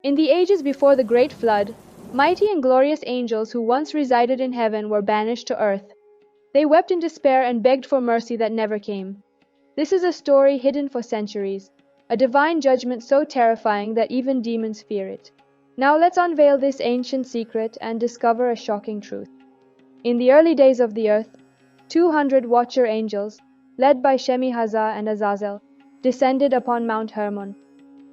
In the ages before the great flood, mighty and glorious angels who once resided in heaven were banished to earth. They wept in despair and begged for mercy that never came. This is a story hidden for centuries, a divine judgment so terrifying that even demons fear it. Now let's unveil this ancient secret and discover a shocking truth. In the early days of the earth, 200 watcher angels, led by Shemi-Hazza and Azazel, descended upon Mount Hermon.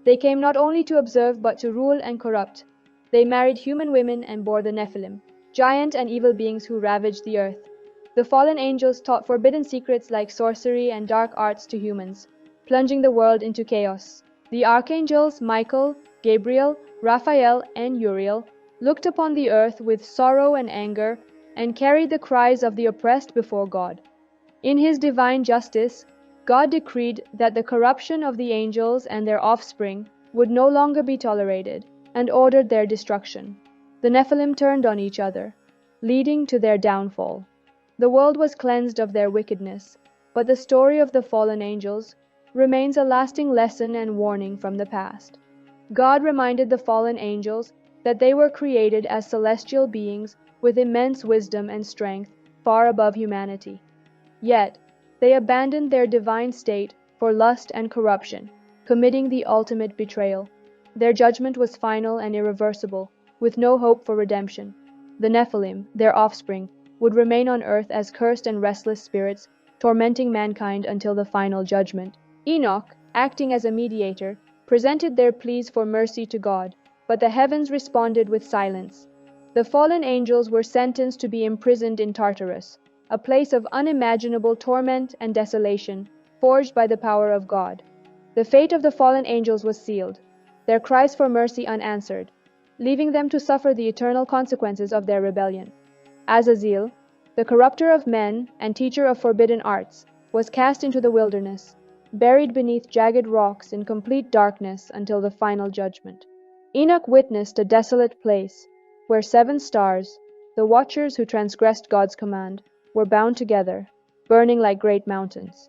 They came not only to observe but to rule and corrupt. They married human women and bore the Nephilim, giant and evil beings who ravaged the earth. The fallen angels taught forbidden secrets like sorcery and dark arts to humans, plunging the world into chaos. The archangels Michael, Gabriel, Raphael, and Uriel looked upon the earth with sorrow and anger and carried the cries of the oppressed before God. In his divine justice, God decreed that the corruption of the angels and their offspring would no longer be tolerated, and ordered their destruction. The Nephilim turned on each other, leading to their downfall. The world was cleansed of their wickedness, but the story of the fallen angels remains a lasting lesson and warning from the past. God reminded the fallen angels that they were created as celestial beings with immense wisdom and strength, far above humanity. Yet, they abandoned their divine state for lust and corruption, committing the ultimate betrayal. Their judgment was final and irreversible, with no hope for redemption. The Nephilim, their offspring, would remain on earth as cursed and restless spirits, tormenting mankind until the final judgment. Enoch, acting as a mediator, presented their pleas for mercy to God, but the heavens responded with silence. The fallen angels were sentenced to be imprisoned in Tartarus, a place of unimaginable torment and desolation, forged by the power of God. The fate of the fallen angels was sealed, their cries for mercy unanswered, leaving them to suffer the eternal consequences of their rebellion. Azazel, the corrupter of men and teacher of forbidden arts, was cast into the wilderness, buried beneath jagged rocks in complete darkness until the final judgment. Enoch witnessed a desolate place, where 7 stars, the watchers who transgressed God's command, were bound together, burning like great mountains.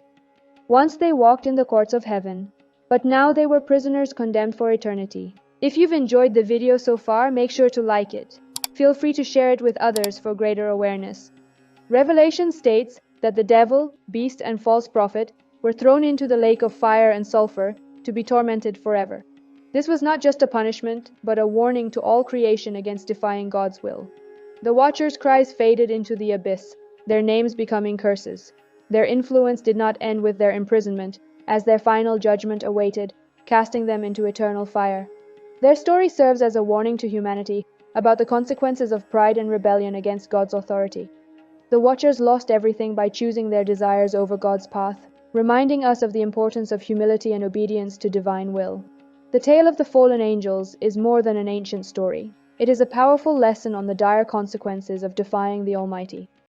Once they walked in the courts of heaven, but now they were prisoners condemned for eternity. If you've enjoyed the video so far, make sure to like it. Feel free to share it with others for greater awareness. Revelation states that the devil, beast, and false prophet were thrown into the lake of fire and sulfur to be tormented forever. This was not just a punishment, but a warning to all creation against defying God's will. The watchers' cries faded into the abyss, their names becoming curses. Their influence did not end with their imprisonment, as their final judgment awaited, casting them into eternal fire. Their story serves as a warning to humanity about the consequences of pride and rebellion against God's authority. The watchers lost everything by choosing their desires over God's path, reminding us of the importance of humility and obedience to divine will. The tale of the fallen angels is more than an ancient story. It is a powerful lesson on the dire consequences of defying the Almighty.